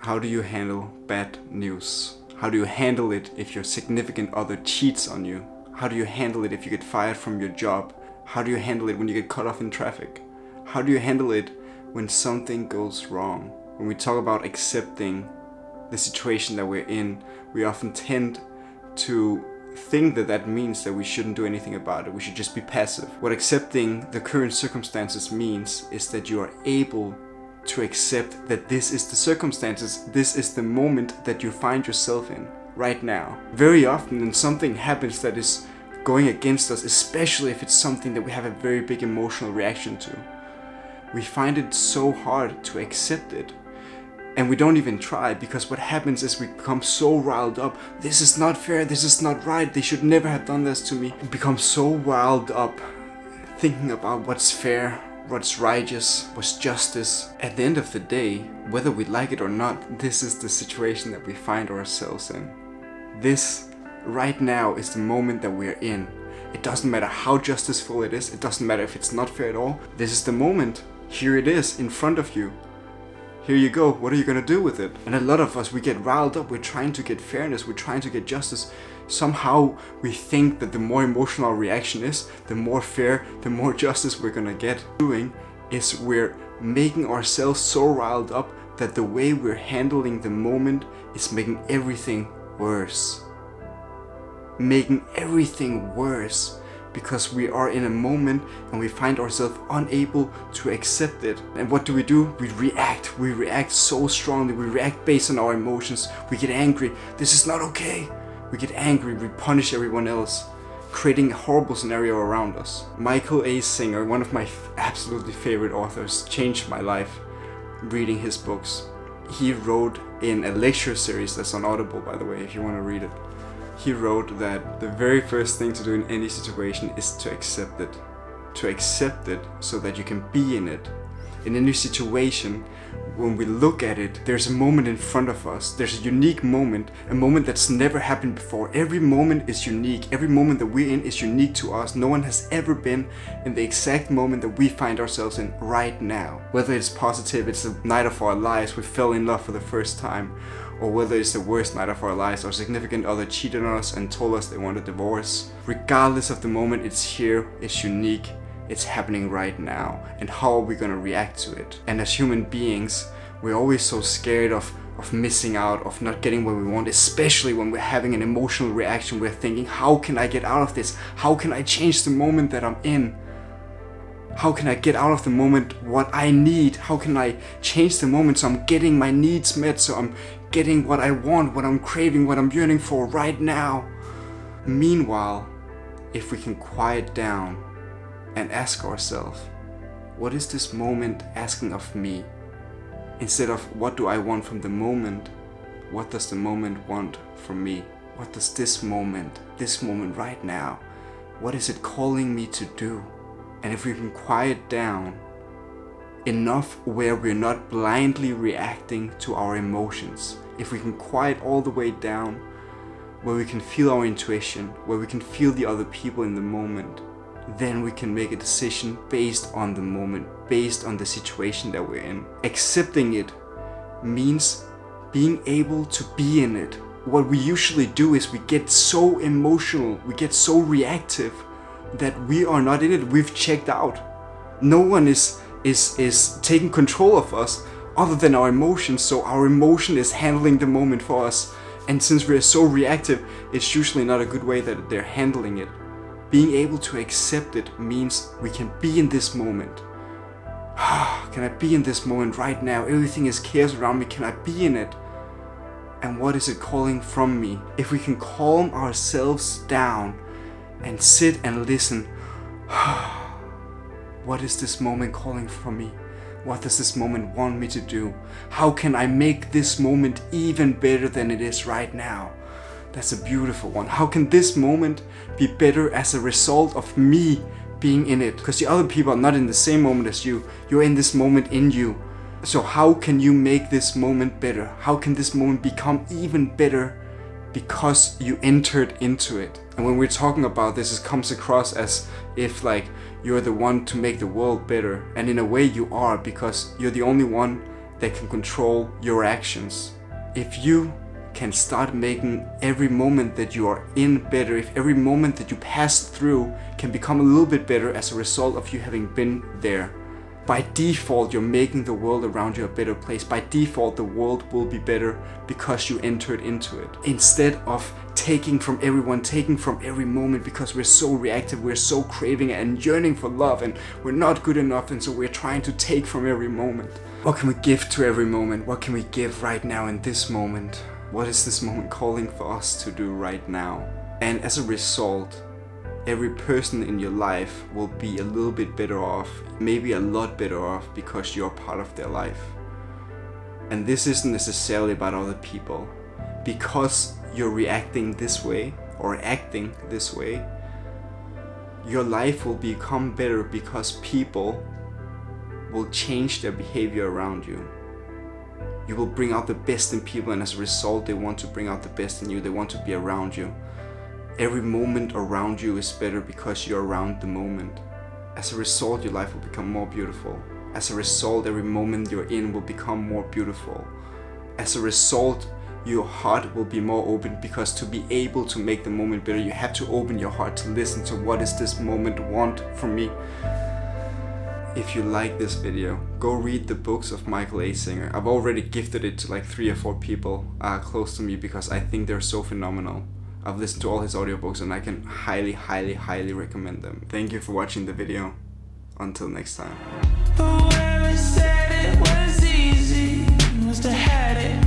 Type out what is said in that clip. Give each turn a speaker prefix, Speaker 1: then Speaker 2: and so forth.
Speaker 1: How do you handle bad news? How do you handle it if your significant other cheats on you? How do you handle it if you get fired from your job? How do you handle it when you get cut off in traffic? How do you handle it when something goes wrong? When we talk about accepting the situation that we're in, we often tend to think that that means that we shouldn't do anything about it. We should just be passive. What accepting the current circumstances means is that you are able to accept that this is the circumstances, this is the moment that you find yourself in right now. Very often when something happens that is going against us, especially if it's something that we have a very big emotional reaction to, we find it so hard to accept it. And we don't even try, because what happens is we become so riled up. This is not fair, this is not right, they should never have done this to me. We become so riled up thinking about what's fair, what's righteous, what's justice. At the end of the day, whether we like it or not, this is the situation that we find ourselves in. This right now is the moment that we're in. It doesn't matter how justiceful it is, it doesn't matter if it's not fair at all. This is the moment. Here it is in front of you. Here you go, what are you gonna do with it? And a lot of us, we get riled up, we're trying to get fairness, we're trying to get justice. Somehow we think that the more emotional our reaction is, the more fair, the more justice we're gonna get. Doing is we're making ourselves so riled up that the way we're handling the moment is making everything worse. Making everything worse. Because we are in a moment and we find ourselves unable to accept it. And what do? We react. We react so strongly. We react based on our emotions. We get angry. This is not okay. We get angry. We punish everyone else, creating a horrible scenario around us. Michael A. Singer, one of my absolutely favorite authors, changed my life reading his books. He wrote in a lecture series that's on Audible, by the way, if you want to read it. He wrote that the very first thing to do in any situation is to accept it. To accept it so that you can be in it. In any situation, when we look at it, there's a moment in front of us. There's a unique moment, a moment that's never happened before. Every moment is unique. Every moment that we're in is unique to us. No one has ever been in the exact moment that we find ourselves in right now. Whether it's positive, it's the night of our lives, we fell in love for the first time, or whether it's the worst night of our lives, our significant other cheated on us and told us they want a divorce. Regardless of the moment, it's here, it's unique, it's happening right now. And how are we gonna react to it? And as human beings, we're always so scared of missing out, of not getting what we want, especially when we're having an emotional reaction. We're thinking, how can I get out of this? How can I change the moment that I'm in? How can I get out of the moment what I need? How can I change the moment so I'm getting my needs met, so I'm getting what I want, what I'm craving, what I'm yearning for right now? Meanwhile, if we can quiet down and ask ourselves, what is this moment asking of me? Instead of what do I want from the moment, what does the moment want from me? What does this moment right now, what is it calling me to do? And if we can quiet down enough where we're not blindly reacting to our emotions, if we can quiet all the way down where we can feel our intuition, where we can feel the other people in the moment, then we can make a decision based on the moment, based on the situation that we're in. Accepting it means being able to be in it. What we usually do is we get so emotional, we get so reactive that we are not in it. We've checked out. No one is taking control of us other than our emotions, so our emotion is handling the moment for us. And since we're so reactive, it's usually not a good way that they're handling it. Being able to accept it means we can be in this moment. Can I be in this moment right now? Everything is chaos around me. Can I be in it? And what is it calling from me? If we can calm ourselves down and sit and listen, what is this moment calling from me? What does this moment want me to do? How can I make this moment even better than it is right now? That's a beautiful one. How can this moment be better as a result of me being in it? Because the other people are not in the same moment as you. You're in this moment in you. So how can you make this moment better? How can this moment become even better because you entered into it? And when we're talking about this, it comes across as if like you're the one to make the world better. And in a way you are, because you're the only one that can control your actions. If you can start making every moment that you are in better, if every moment that you pass through can become a little bit better as a result of you having been there, by default you're making the world around you a better place. By default the world will be better because you entered into it. Instead of taking from everyone, taking from every moment, because we're so reactive, we're so craving and yearning for love, and we're not good enough, and so we're trying to take from every moment. What can we give to every moment? What can we give right now in this moment? What is this moment calling for us to do right now? And as a result, every person in your life will be a little bit better off, maybe a lot better off, because you're part of their life. And this isn't necessarily about other people. Because you're reacting this way or acting this way, your life will become better because people will change their behavior around you. You will bring out the best in people, and as a result they want to bring out the best in you. They want to be around you. Every moment around you is better because you're around the moment. As a result, your life will become more beautiful. As a result, every moment you're in will become more beautiful. As a result, your heart will be more open, because to be able to make the moment better, you have to open your heart to listen to what does this moment want from me. If you like this video, go read the books of Michael A. Singer. I've already gifted it to like 3 or 4 people close to me because I think they're so phenomenal. I've listened to all his audiobooks and I can highly recommend them. Thank you for watching the video. Until next time.
Speaker 2: Whoever said it was easy must have had it.